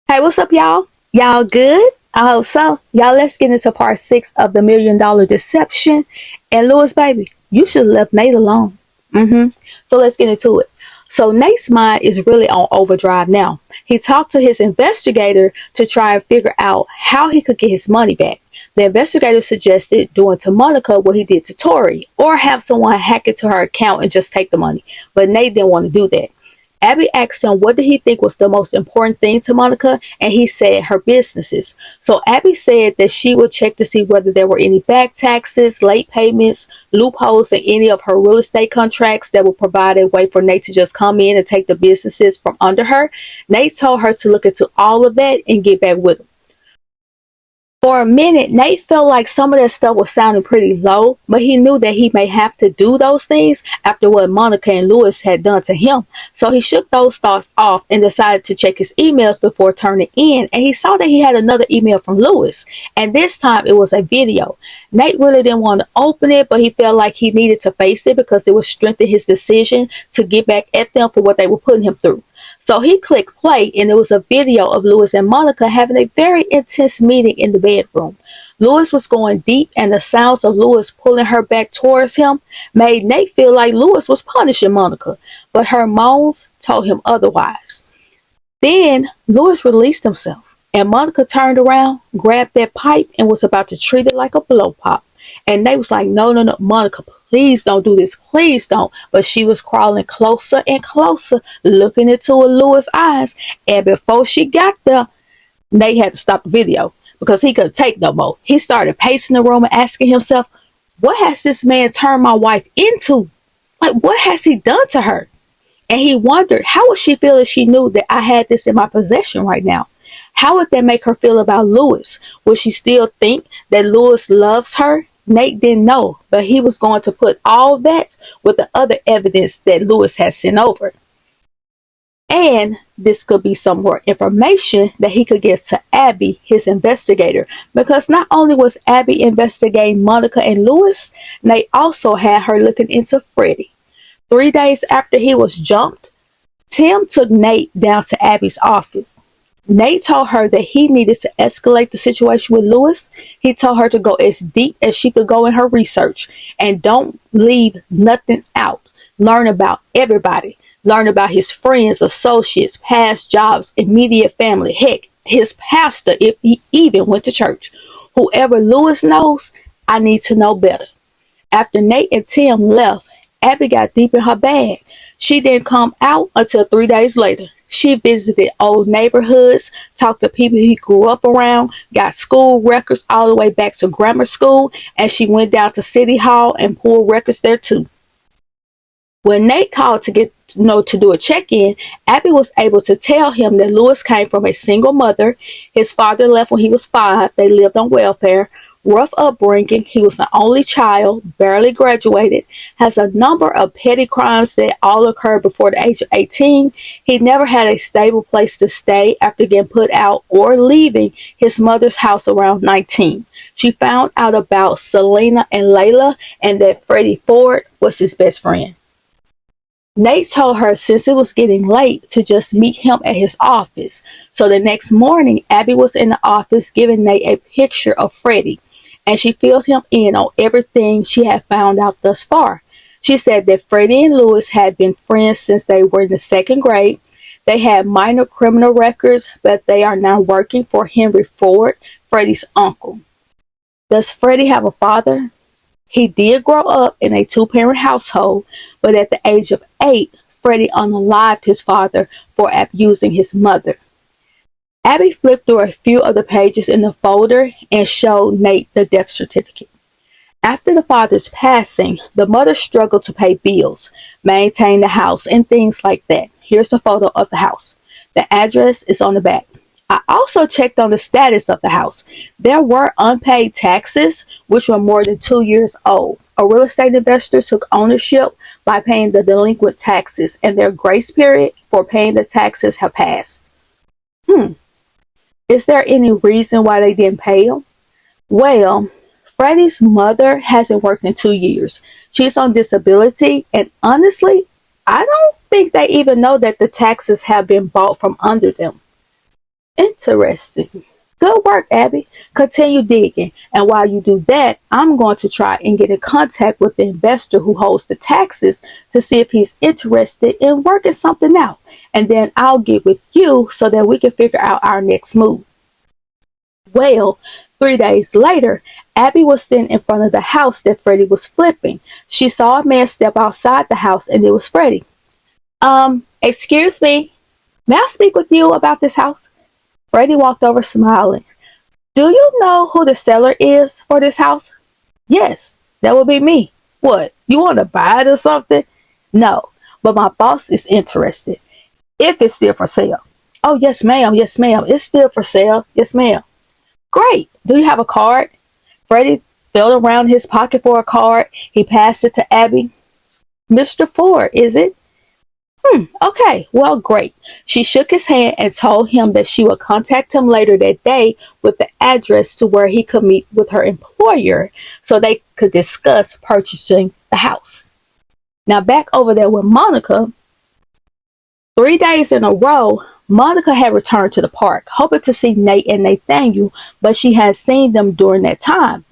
Hey, what's up, y'all? Y'all good? I hope so. Y'all, let's get into part 6 of the $1,000,000 deception. And Lewis, baby, you should have left Nate alone. So let's get into it. So Nate's mind is really on overdrive now. He talked to his investigator to try and figure out how he could get his money back. The investigator suggested doing to Monica what he did to Tori, or have someone hack into her account and just take the money. But Nate didn't want to do that. Abby asked him what did he think was the most important thing to Monica, and he said her businesses. So Abby said that she would check to see whether there were any back taxes, late payments, loopholes in any of her real estate contracts that would provide a way for Nate to just come in and take the businesses from under her. Nate told her to look into all of that and get back with him. For a minute, Nate felt like some of that stuff was sounding pretty low, but he knew that he may have to do those things after what Monica and Lewis had done to him. So he shook those thoughts off and decided to check his emails before turning in, and he saw that he had another email from Lewis, and this time it was a video. Nate really didn't want to open it, but he felt like he needed to face it because it would strengthen his decision to get back at them for what they were putting him through. So he clicked play, and it was a video of Lewis and Monica having a very intense meeting in the bedroom. Lewis was going deep, and the sounds of Lewis pulling her back towards him made Nate feel like Lewis was punishing Monica, but her moans told him otherwise. Then Lewis released himself, and Monica turned around, grabbed that pipe, and was about to treat it like a blow pop. And Nate was like, no, Monica, please don't do this. Please don't. But she was crawling closer and closer, looking into Lewis' eyes. And before she got there, Nate had to stop the video because he couldn't take no more. He started pacing the room and asking himself, what has this man turned my wife into? Like, what has he done to her? And he wondered, how would she feel if she knew that I had this in my possession right now? How would that make her feel about Lewis? Would she still think that Lewis loves her? Nate didn't know, but he was going to put all that with the other evidence that Lewis had sent over. And this could be some more information that he could give to Abby, his investigator, because not only was Abby investigating Monica and Lewis, Nate also had her looking into Freddy. 3 days after he was jumped, Tim took Nate down to Abby's office. Nate told her that he needed to escalate the situation with Lewis. He told her to go as deep as she could go in her research and don't leave nothing out. Learn about everybody. Learn about his friends, associates, past jobs, immediate family. Heck, his pastor, if he even went to church. Whoever Lewis knows, I need to know better. After Nate and Tim left, Abby got deep in her bag. She didn't come out until 3 days later. She visited old neighborhoods, talked to people he grew up around, got school records all the way back to grammar school, and she went down to City Hall and pulled records there too. When Nate called to to do a check-in, Abby was able to tell him that Lewis came from a single mother. His father left when he was 5. They lived on welfare. Rough upbringing. He was the only child, barely graduated, has a number of petty crimes that all occurred before the age of 18. He never had a stable place to stay after getting put out or leaving his mother's house around 19. She found out about Selena and Layla and that Freddie Ford was his best friend. Nate told her since it was getting late to just meet him at his office. So the next morning, Abby was in the office giving Nate a picture of Freddie, and she filled him in on everything she had found out thus far. She said that Freddie and Lewis had been friends since they were in the 2nd grade. They had minor criminal records, but they are now working for Henry Ford, Freddie's uncle. Does Freddie have a father? He did grow up in a 2-parent household, but at the age of 8, Freddie unalived his father for abusing his mother. Abby flipped through a few of the pages in the folder and showed Nate the death certificate. After the father's passing, the mother struggled to pay bills, maintain the house, and things like that. Here's a photo of the house. The address is on the back. I also checked on the status of the house. There were unpaid taxes, which were more than 2 years old. A real estate investor took ownership by paying the delinquent taxes, and their grace period for paying the taxes have passed. Is there any reason why they didn't pay him? Well, Freddie's mother hasn't worked in 2 years. She's on disability, and honestly, I don't think they even know that the taxes have been bought from under them. Interesting. Good work, Abby. Continue digging. And while you do that, I'm going to try and get in contact with the investor who holds the taxes to see if he's interested in working something out. And then I'll get with you so that we can figure out our next move. Well, 3 days later, Abby was sitting in front of the house that Freddy was flipping. She saw a man step outside the house and it was Freddy. Excuse me, may I speak with you about this house? Freddy walked over smiling. Do you know who the seller is for this house? Yes, that would be me. What, you want to buy it or something? No, but my boss is interested. If it's still for sale. Oh, yes, ma'am. Yes, ma'am. It's still for sale. Yes, ma'am. Great. Do you have a card? Freddy felt around his pocket for a card. He passed it to Abby. Mr. Ford, is it? Okay, well, great. She shook his hand and told him that she would contact him later that day with the address to where he could meet with her employer so they could discuss purchasing the house. Now back over there with Monica, 3 days in a row, Monica had returned to the park, hoping to see Nate and Nathaniel, but she had seen them during that time.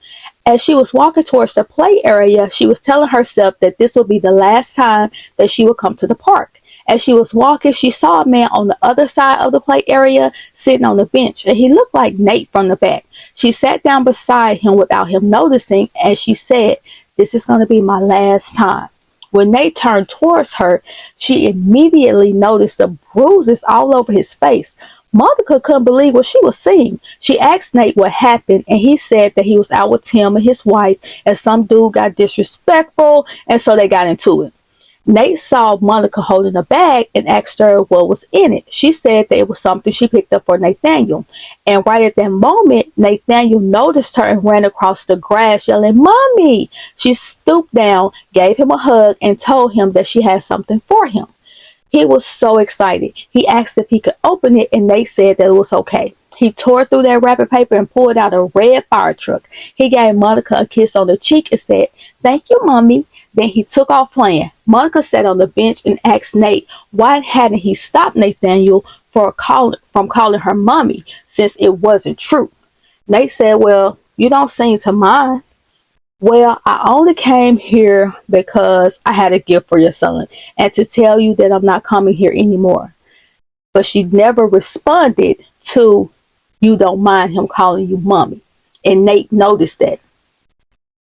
As she was walking towards the play area, she was telling herself that this would be the last time that she would come to the park. As she was walking, she saw a man on the other side of the play area sitting on the bench, and he looked like Nate from the back. She sat down beside him without him noticing, and she said, "This is going to be my last time." When Nate turned towards her, she immediately noticed the bruises all over his face. Monica couldn't believe what she was seeing. She asked Nate what happened, and he said that he was out with Tim and his wife, and some dude got disrespectful, and so they got into it. Nate saw Monica holding a bag and asked her what was in it. She said that it was something she picked up for Nathaniel. And right at that moment, Nathaniel noticed her and ran across the grass yelling, "Mommy!" She stooped down, gave him a hug, and told him that she had something for him. He was so excited. He asked if he could open it, and Nate said that it was okay. He tore through that wrapping paper and pulled out a red fire truck. He gave Monica a kiss on the cheek and said, "Thank you, Mommy." Then he took off playing. Monica sat on the bench and asked Nate why hadn't he stopped Nathaniel from calling her mommy since it wasn't true. Nate said, "Well, you don't seem to mind." "Well, I only came here because I had a gift for your son and to tell you that I'm not coming here anymore." But she never responded to, "You don't mind him calling you mommy." And Nate noticed that.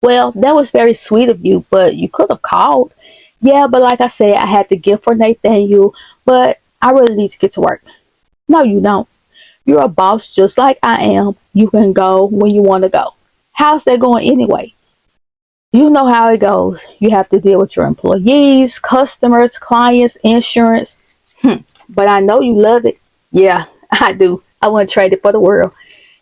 "Well, that was very sweet of you, but you could have called." "Yeah, but like I said, I had the gift for Nathaniel, but I really need to get to work." "No, you don't. You're a boss just like I am. You can go when you want to go." "How's that going anyway?" "You know how it goes. You have to deal with your employees, customers, clients, insurance." "But I know you love it." "Yeah, I do. I wouldn't trade it for the world."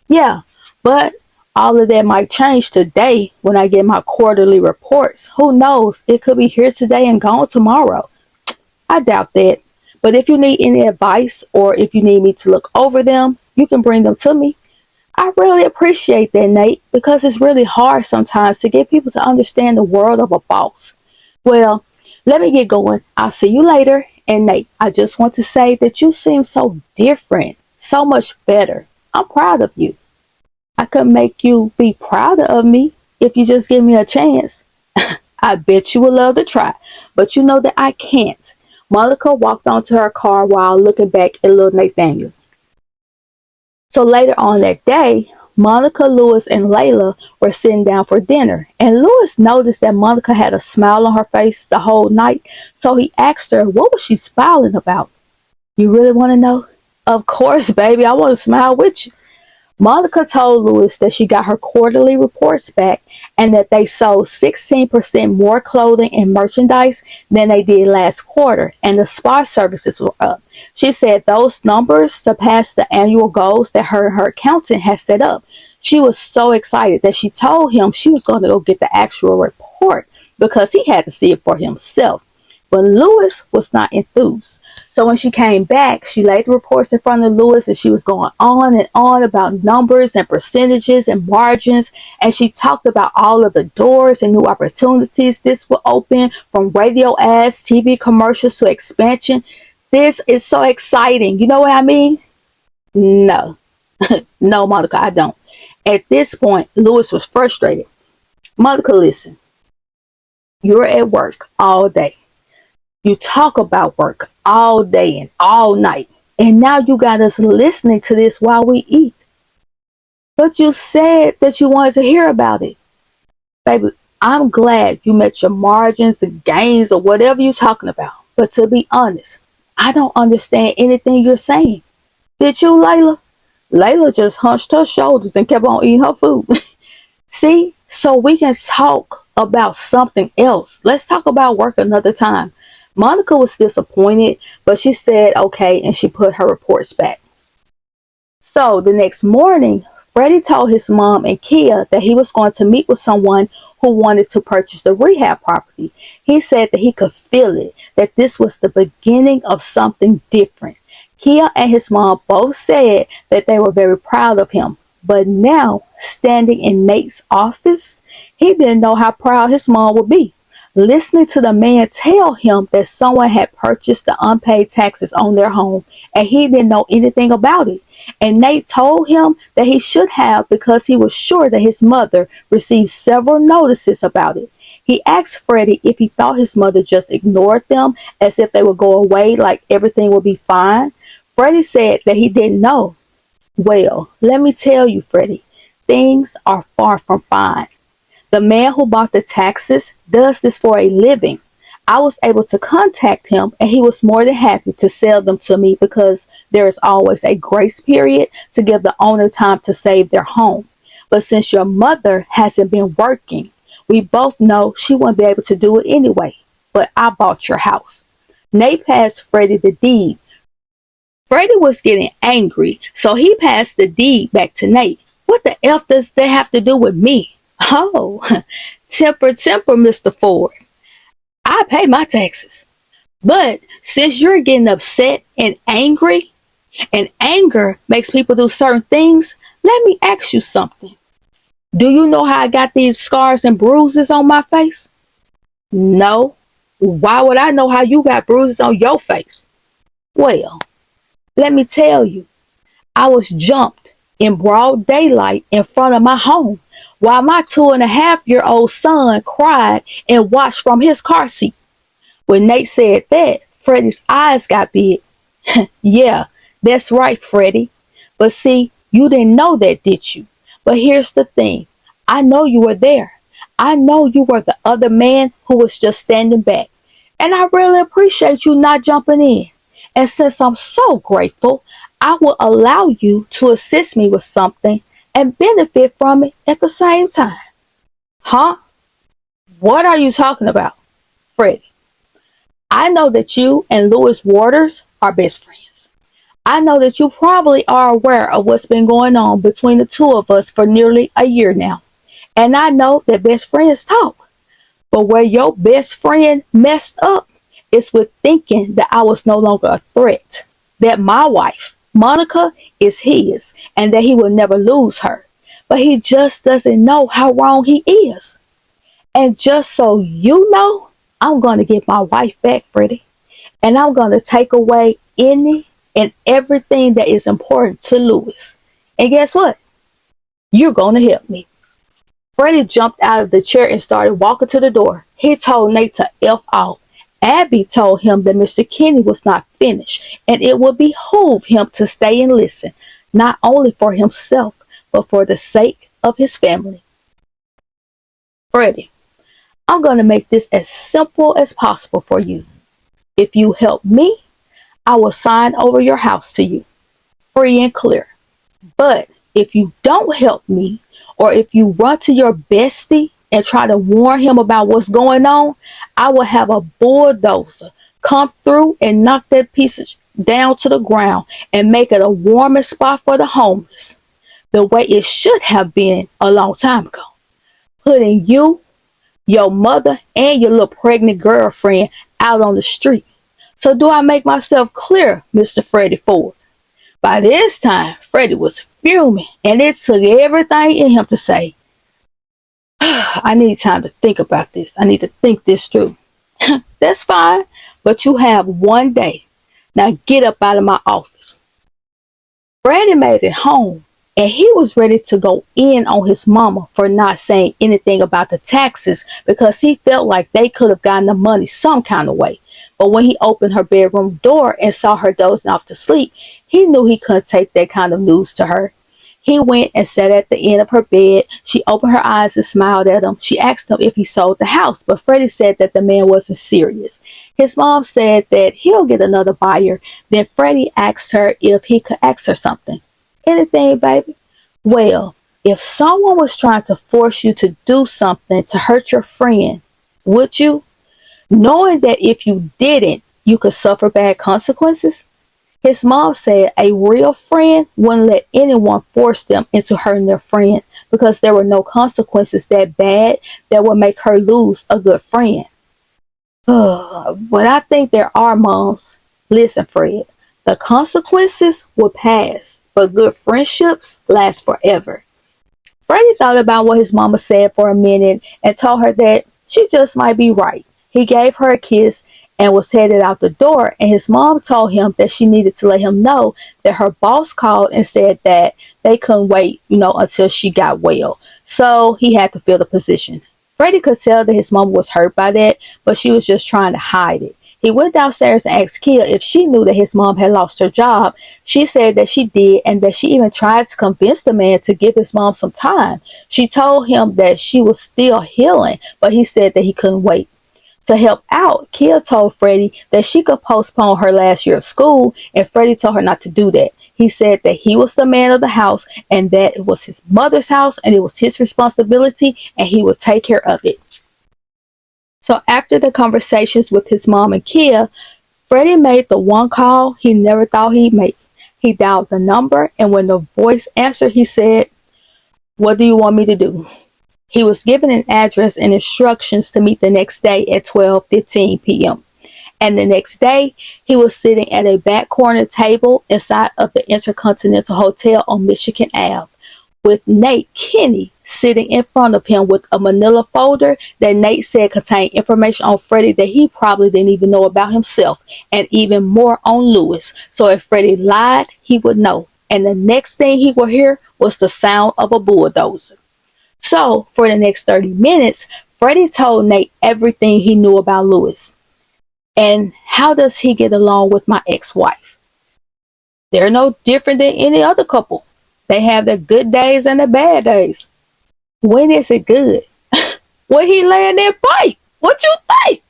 "Yeah, but all of that might change today when I get my quarterly reports. Who knows? It could be here today and gone tomorrow." "I doubt that. But if you need any advice or if you need me to look over them, you can bring them to me." "I really appreciate that, Nate, because it's really hard sometimes to get people to understand the world of a boss." "Well, let me get going. I'll see you later." And Nate, I just want to say that you seem so different, so much better. I'm proud of you. I could make you be prouder of me if you just give me a chance. "I bet you would love to try, but you know that I can't." Monica walked onto her car while looking back at little Nathaniel. So later on that day, Monica, Lewis, and Layla were sitting down for dinner, and Lewis noticed that Monica had a smile on her face the whole night, so he asked her, what was she smiling about? "You really want to know?" "Of course, baby, I want to smile with you." Monica told Lewis that she got her quarterly reports back and that they sold 16% more clothing and merchandise than they did last quarter, and the spa services were up. She said those numbers surpassed the annual goals that her and her accountant had set up. She was so excited that she told him she was going to go get the actual report because he had to see it for himself. But Lewis was not enthused. So when she came back, she laid the reports in front of Lewis and she was going on and on about numbers and percentages and margins. And she talked about all of the doors and new opportunities this will open, from radio ads, TV commercials to expansion. This is so exciting. You know what I mean? No, no, Monica, I don't. At this point, Lewis was frustrated. Monica, listen, you're at work all day. You talk about work all day and all night. And now you got us listening to this while we eat. But you said that you wanted to hear about it. Baby, I'm glad you met your margins and gains or whatever you're talking about. But to be honest, I don't understand anything you're saying. Did you, Layla? Layla just hunched her shoulders and kept on eating her food. See, so we can talk about something else. Let's talk about work another time. Monica was disappointed, but she said okay and she put her reports back. So the next morning, Freddie told his mom and Kia that he was going to meet with someone who wanted to purchase the rehab property. He said that he could feel it, that this was the beginning of something different. Kia and his mom both said that they were very proud of him. But now, standing in Nate's office, he didn't know how proud his mom would be. Listening to the man tell him that someone had purchased the unpaid taxes on their home and he didn't know anything about it. And Nate told him that he should have because he was sure that his mother received several notices about it. He asked Freddie if he thought his mother just ignored them as if they would go away like everything would be fine. Freddie said that he didn't know. Well, let me tell you, Freddie, things are far from fine. The man who bought the taxes does this for a living. I was able to contact him and he was more than happy to sell them to me because there is always a grace period to give the owner time to save their home. But since your mother hasn't been working, we both know she won't be able to do it anyway. But I bought your house. Nate passed Freddie the deed. Freddie was getting angry, so he passed the deed back to Nate. What the F does that have to do with me? Oh, temper, Mr. Ford. I pay my taxes. But since you're getting upset and angry, and anger makes people do certain things, let me ask you something. Do you know how I got these scars and bruises on my face? No. Why would I know how you got bruises on your face? Well, let me tell you, I was jumped in broad daylight in front of my home while my 2.5-year-old son cried and watched from his car seat. When Nate said that, Freddie's eyes got big. Yeah, that's right, Freddie. But see, you didn't know that, did you? But here's the thing. I know you were there. I know you were the other man who was just standing back. And I really appreciate you not jumping in. And since I'm so grateful, I will allow you to assist me with something and benefit from it at the same time. Huh? What are you talking about, Freddie? I know that you and Lewis Waters are best friends. I know that you probably are aware of what's been going on between the two of us for nearly a year now. And I know that best friends talk. But where your best friend messed up is with thinking that I was no longer a threat. That my wife, Monica, is his and that he will never lose her. But he just doesn't know how wrong he is. And just so you know, I'm going to get my wife back, Freddie. And I'm going to take away any and everything that is important to Lewis. And guess what? You're going to help me. Freddie jumped out of the chair and started walking to the door. He told Nate to F off. Abby told him that Mr. Kenny was not finished and it would behoove him to stay and listen, not only for himself, but for the sake of his family. Freddie, I'm going to make this as simple as possible for you. If you help me, I will sign over your house to you, free and clear. But if you don't help me, or if you run to your bestie and try to warn him about what's going on, I will have a bulldozer come through and knock that piece down to the ground and make it a warmer spot for the homeless, the way it should have been a long time ago. Putting you, your mother, and your little pregnant girlfriend out on the street. So do I make myself clear, Mr. Freddie Ford? By this time, Freddie was fuming, and it took everything in him to say, I need time to think about this. I need to think this through. That's fine, but you have one day. Now get up out of my office. Freddie made it home and he was ready to go in on his mama for not saying anything about the taxes because he felt like they could have gotten the money some kind of way. But when he opened her bedroom door and saw her dozing off to sleep, he knew he couldn't take that kind of news to her. He went and sat at the end of her bed. She opened her eyes and smiled at him. She asked him if he sold the house, but Freddie said that the man wasn't serious. His mom said that he'll get another buyer. Then Freddie asked her if he could ask her something. Anything, baby? Well, if someone was trying to force you to do something to hurt your friend, would you? Knowing that if you didn't, you could suffer bad consequences? His mom said a real friend wouldn't let anyone force them into hurting their friend because there were no consequences that bad that would make her lose a good friend. But I think there are moms. Listen, Fred, the consequences will pass, but good friendships last forever. Freddie thought about what his mama said for a minute and told her that she just might be right. He gave her a kiss and was headed out the door, and his mom told him that she needed to let him know that her boss called and said that they couldn't wait, until she got well. So he had to fill the position. Freddie could tell that his mom was hurt by that, but she was just trying to hide it. He went downstairs and asked Kia if she knew that his mom had lost her job. She said that she did and that she even tried to convince the man to give his mom some time. She told him that she was still healing, but he said that he couldn't wait. To help out, Kia told Freddie that she could postpone her last year of school, and Freddie told her not to do that. He said that he was the man of the house and that it was his mother's house and it was his responsibility and he would take care of it. So after the conversations with his mom and Kia, Freddie made the one call he never thought he'd make. He dialed the number, and when the voice answered, he said, "What do you want me to do?" He was given an address and instructions to meet the next day at 12:15 p.m. And the next day, he was sitting at a back corner table inside of the Intercontinental Hotel on Michigan Ave, with Nate Kinney sitting in front of him with a manila folder that Nate said contained information on Freddie that he probably didn't even know about himself, and even more on Lewis. So if Freddie lied, he would know. And the next thing he would hear was the sound of a bulldozer. So for the next 30 minutes, Freddie told Nate everything he knew about Lewis. And how does he get along with my ex-wife? They're no different than any other couple. They have their good days and their bad days. When is it good? When he laying that pipe. What you think?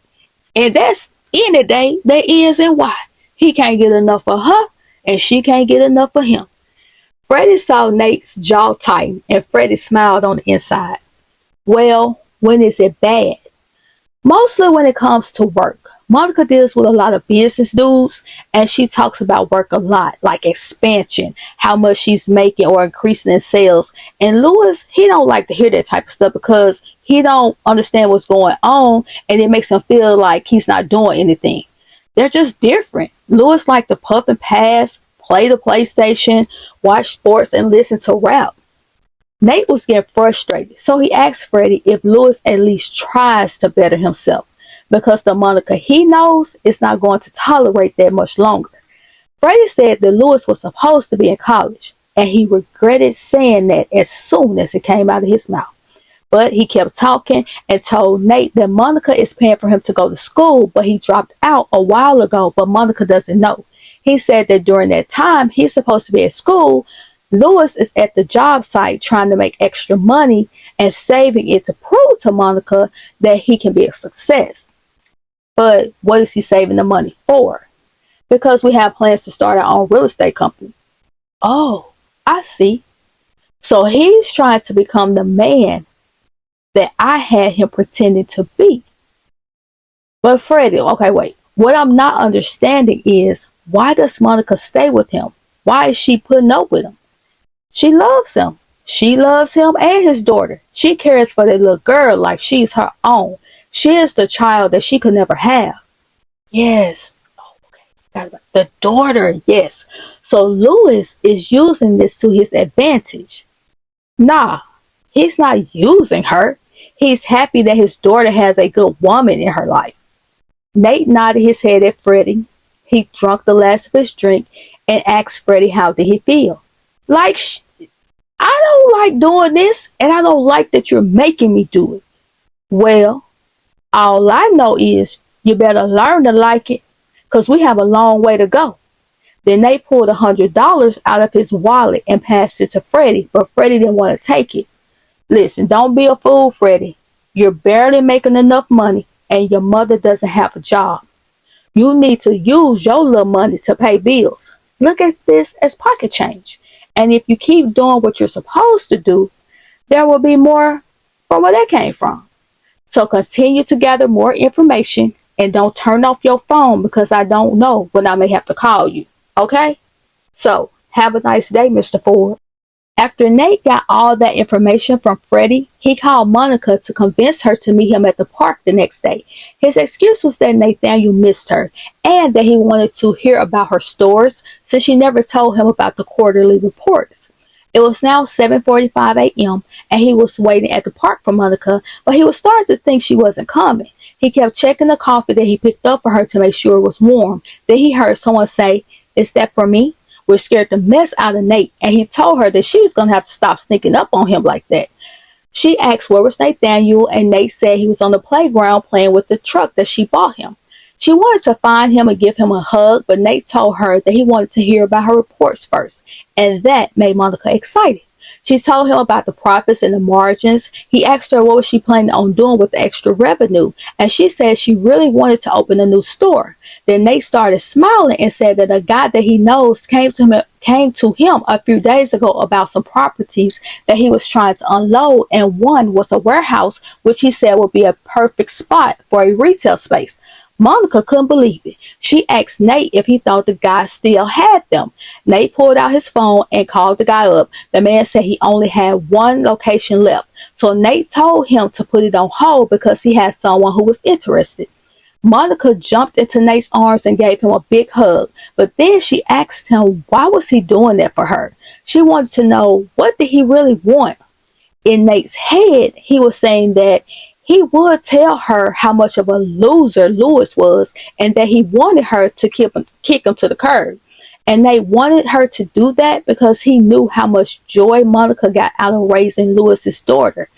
And that's any day there is and why. He can't get enough of her and she can't get enough of him. Freddie saw Nate's jaw tighten and Freddie smiled on the inside. Well, when is it bad? Mostly when it comes to work. Monica deals with a lot of business dudes and she talks about work a lot, like expansion, how much she's making or increasing in sales. And Lewis, he don't like to hear that type of stuff because he don't understand what's going on and it makes him feel like he's not doing anything. They're just different. Lewis likes to puff and pass, play the PlayStation, watch sports, and listen to rap. Nate was getting frustrated, so he asked Freddie if Lewis at least tries to better himself, because the Monica he knows is not going to tolerate that much longer. Freddie said that Lewis was supposed to be in college, and he regretted saying that as soon as it came out of his mouth. But he kept talking and told Nate that Monica is paying for him to go to school, but he dropped out a while ago, but Monica doesn't know. He said that during that time he's supposed to be at school, Lewis is at the job site trying to make extra money and saving it to prove to Monica that he can be a success. But what is he saving the money for? Because we have plans to start our own real estate company. Oh, I see. So he's trying to become the man that I had him pretending to be. But Freddie, okay, wait. What I'm not understanding is, why does Monica stay with him? Why is she putting up with him? She loves him. She loves him and his daughter. She cares for that little girl like she's her own. She is the child that she could never have. Yes. Oh, okay. The daughter, yes. So Lewis is using this to his advantage. Nah, he's not using her. He's happy that his daughter has a good woman in her life. Nate nodded his head at Freddie. He drank the last of his drink and asked Freddy how did he feel. Like, I don't like doing this, and I don't like that you're making me do it. Well, all I know is you better learn to like it, because we have a long way to go. Then they pulled $100 out of his wallet and passed it to Freddy, but Freddy didn't want to take it. Listen, don't be a fool, Freddy. You're barely making enough money, and your mother doesn't have a job. You need to use your little money to pay bills. Look at this as pocket change. And if you keep doing what you're supposed to do, there will be more from where that came from. So continue to gather more information and don't turn off your phone, because I don't know when I may have to call you. Okay? So have a nice day, Mr. Ford. After Nate got all that information from Freddy, he called Monica to convince her to meet him at the park the next day. His excuse was that Nathaniel missed her and that he wanted to hear about her stores since she never told him about the quarterly reports. It was now 7:45 a.m. and he was waiting at the park for Monica, but he was starting to think she wasn't coming. He kept checking the coffee that he picked up for her to make sure it was warm. Then he heard someone say, "Is that for me?" Which scared the mess out of Nate, and he told her that she was going to have to stop sneaking up on him like that. She asked where was Nathaniel, and Nate said he was on the playground playing with the truck that she bought him. She wanted to find him and give him a hug, but Nate told her that he wanted to hear about her reports first, and that made Monica excited. She told him about the profits and the margins. He asked her what was she planning on doing with the extra revenue, and she said she really wanted to open a new store. Then Nate started smiling and said that a guy that he knows came to him a few days ago about some properties that he was trying to unload, and one was a warehouse, which he said would be a perfect spot for a retail space. Monica couldn't believe it. She asked Nate if he thought the guy still had them. Nate pulled out his phone and called the guy up. The man said he only had one location left. So Nate told him to put it on hold because he had someone who was interested. Monica jumped into Nate's arms and gave him a big hug. But then she asked him why was he doing that for her. She wanted to know, what did he really want? In Nate's head, he was saying that he would tell her how much of a loser Lewis was and that he wanted her to kick him to the curb. And Nate wanted her to do that because he knew how much joy Monica got out of raising Lewis's daughter.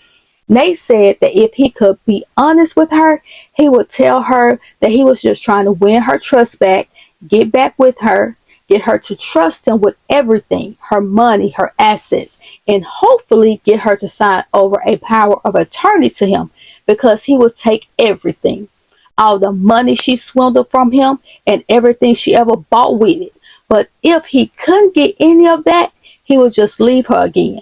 Nate said that if he could be honest with her, he would tell her that he was just trying to win her trust back, get back with her, get her to trust him with everything, her money, her assets, and hopefully get her to sign over a power of attorney to him, because he would take everything, all the money she swindled from him and everything she ever bought with it. But if he couldn't get any of that, he would just leave her again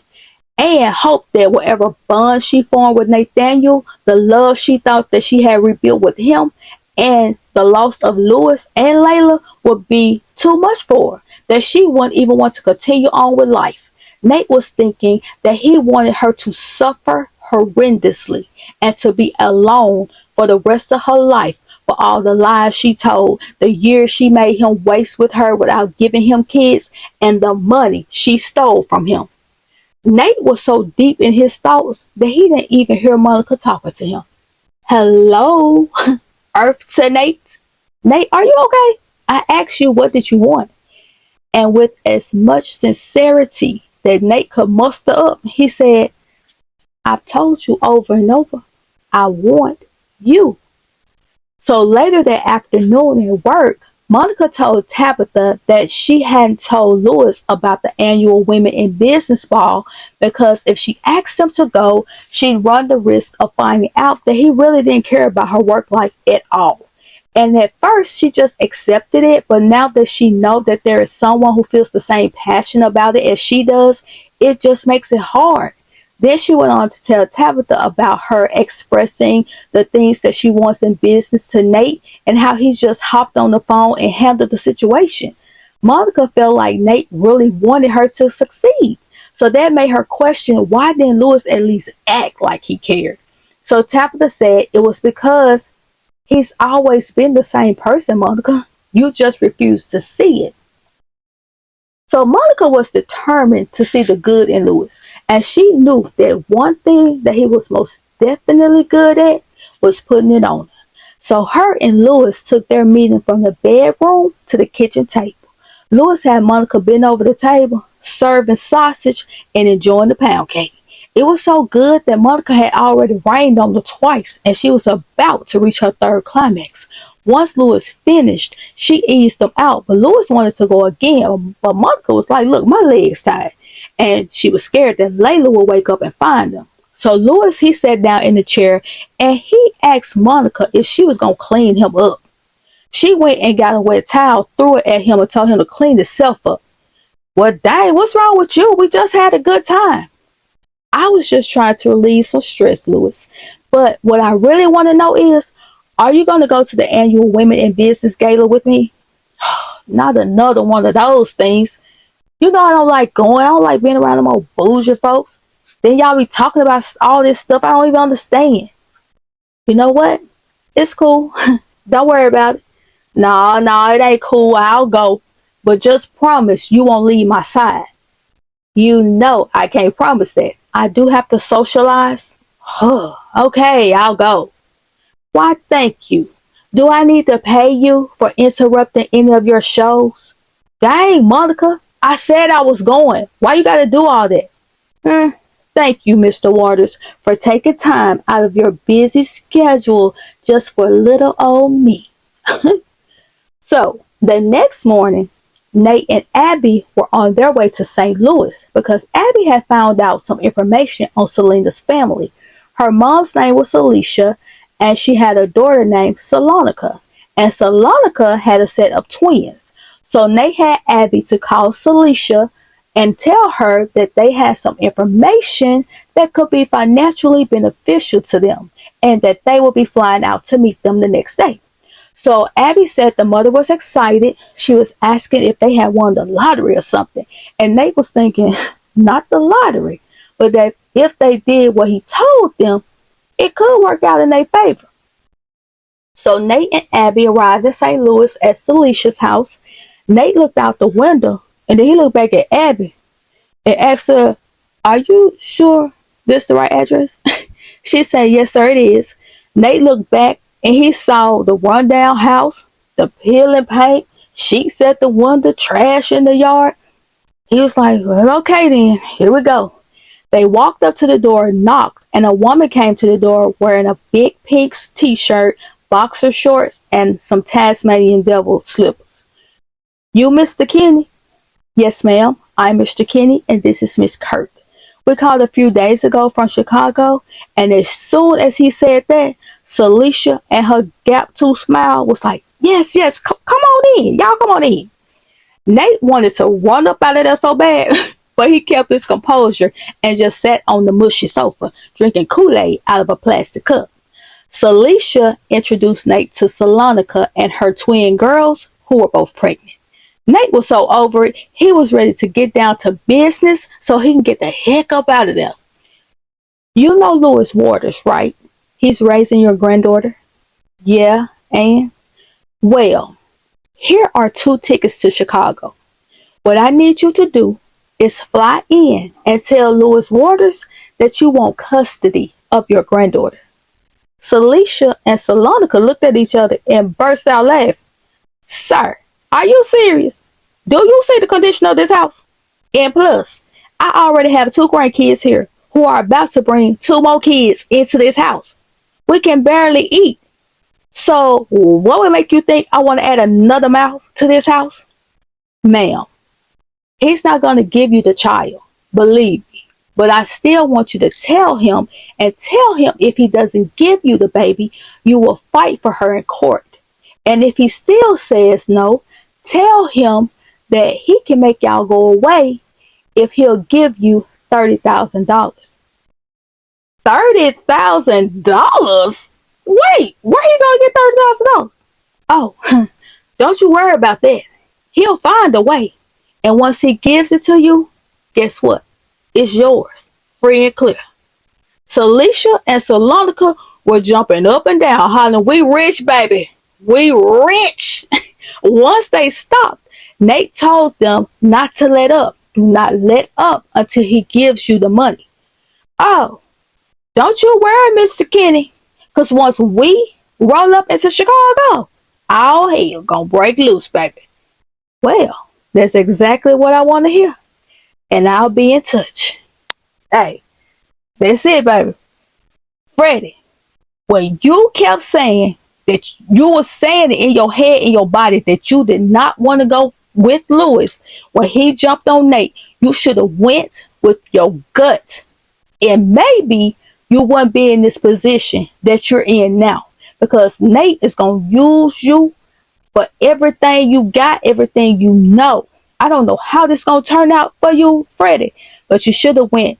and hope that whatever bond she formed with Nathaniel, the love she thought that she had rebuilt with him, and the loss of Lewis and Layla would be too much for her, that she wouldn't even want to continue on with life. Nate was thinking that he wanted her to suffer horrendously and to be alone for the rest of her life for all the lies she told, the years she made him waste with her without giving him kids, and the money she stole from him. Nate was so deep in his thoughts that he didn't even hear Monica talking to him. "Hello?" Earth to Nate. "Nate, are you okay? I asked you what did you want?" And with as much sincerity that Nate could muster up, he said, "I've told you over and over, I want you." So later that afternoon at work, Monica told Tabitha that she hadn't told Lewis about the annual Women in Business Ball because if she asked him to go, she'd run the risk of finding out that he really didn't care about her work life at all. And at first, she just accepted it, but now that she knows that there is someone who feels the same passion about it as she does, it just makes it hard. Then she went on to tell Tabitha about her expressing the things that she wants in business to Nate and how he's just hopped on the phone and handled the situation. Monica felt like Nate really wanted her to succeed. So that made her question, why didn't Lewis at least act like he cared? So Tabitha said it was because he's always been the same person, Monica. You just refuse to see it. So Monica was determined to see the good in Lewis, and she knew that one thing that he was most definitely good at was putting it on her. So her and Lewis took their meeting from the bedroom to the kitchen table. Lewis had Monica bend over the table, serving sausage and enjoying the pound cake. It was so good that Monica had already rained on her twice, and she was about to reach her third climax. Once Lewis finished, she eased them out, but Lewis wanted to go again. But Monica was like, look, my leg's tired. And she was scared that Layla would wake up and find them. So Lewis, he sat down in the chair, and he asked Monica if she was going to clean him up. She went and got a wet towel, threw it at him, and told him to clean himself up. Well, dang, what's wrong with you? We just had a good time. I was just trying to relieve some stress, Lewis. But what I really want to know is, are you going to go to the annual Women in Business Gala with me? Not another one of those things. You know I don't like going. I don't like being around them old bougie folks. Then y'all be talking about all this stuff I don't even understand. You know what? It's cool. Don't worry about it. No, it ain't cool. I'll go. But just promise you won't leave my side. You know I can't promise that. I do have to socialize. Okay, I'll go. Why, thank you. Do I need to pay you for interrupting any of your shows? Dang, Monica. I said I was going. Why you gotta do all that? Thank you, Mr. Waters, for taking time out of your busy schedule just for little old me. So, the next morning, Nate and Abby were on their way to St. Louis because Abby had found out some information on Selena's family. Her mom's name was Alicia, and she had a daughter named Salonica. And Salonica had a set of twins. So Nate had Abby to call Celicia and tell her that they had some information that could be financially beneficial to them and that they would be flying out to meet them the next day. So Abby said the mother was excited. She was asking if they had won the lottery or something. And Nate was thinking, not the lottery, but that if they did what he told them, it could work out in their favor. So Nate and Abby arrived in St. Louis at Celicia's house. Nate looked out the window and then he looked back at Abby and asked her, are you sure this is the right address? She said, yes, sir, it is. Nate looked back and he saw the rundown house, the peeling paint, sheets at the window, trash in the yard. He was like, well, okay then, here we go. They walked up to the door, knocked, and a woman came to the door wearing a big pink t-shirt, boxer shorts, and some Tasmanian devil slippers. You Mr. Kenny? Yes, ma'am. I'm Mr. Kenny, and this is Miss Kurt. We called a few days ago from Chicago, and as soon as he said that, Celicia and her gap-tooth smile was like, yes, come on in. Y'all come on in. Nate wanted to run up out of there so bad, but he kept his composure and just sat on the mushy sofa, drinking Kool-Aid out of a plastic cup. Celicia introduced Nate to Salonica and her twin girls, who were both pregnant. Nate was so over it, he was ready to get down to business so he can get the heck up out of there. You know Lewis Waters, right? He's raising your granddaughter? Yeah, and? Well, here are 2 tickets to Chicago. What I need you to do is fly in and tell Lewis Waters that you want custody of your granddaughter. Celicia and Salonica looked at each other and burst out laughing. Sir, are you serious? Do you see the condition of this house? And plus, I already have 2 grandkids here who are about to bring 2 more kids into this house. We can barely eat. So what would make you think I want to add another mouth to this house? Ma'am, he's not going to give you the child, believe me. But I still want you to tell him if he doesn't give you the baby, you will fight for her in court. And if he still says no, tell him that he can make y'all go away if he'll give you $30,000. $30,000? Wait, where he gonna get $30,000? Oh, don't you worry about that. He'll find a way. And once he gives it to you, guess what? It's yours, free and clear. Celicia and Salonica were jumping up and down, hollering, we rich, baby. We rich. Once they stopped, Nate told them not to let up. Do not let up until he gives you the money. Oh, don't you worry, Mr. Kenny, because once we roll up into Chicago, all hell gonna break loose, baby. Well, That's exactly what I want to hear. And I'll be in touch. Hey, that's it, baby. Freddie, when you kept saying that you were saying it in your head, in your body, that you did not want to go with Lewis when he jumped on Nate, you should have went with your gut. And maybe you wouldn't be in this position that you're in now. Because Nate is going to use you for everything you got, everything you know. I don't know how this going to turn out for you, Freddie. But you should have went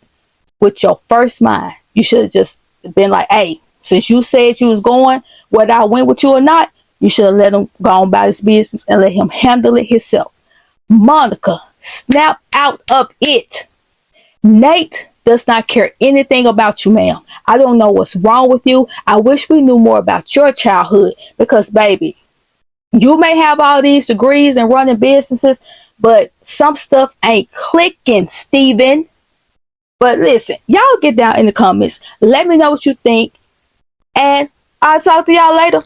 with your first mind. You should have just been like, hey, since you said you was going, whether I went with you or not, you should have let him go on about his business and let him handle it himself. Monica, snap out of it. Nate does not care anything about you, ma'am. I don't know what's wrong with you. I wish we knew more about your childhood because, baby, you may have all these degrees and running businesses, but some stuff ain't clicking, Steven. But listen, y'all get down in the comments. Let me know what you think. And I'll talk to y'all later.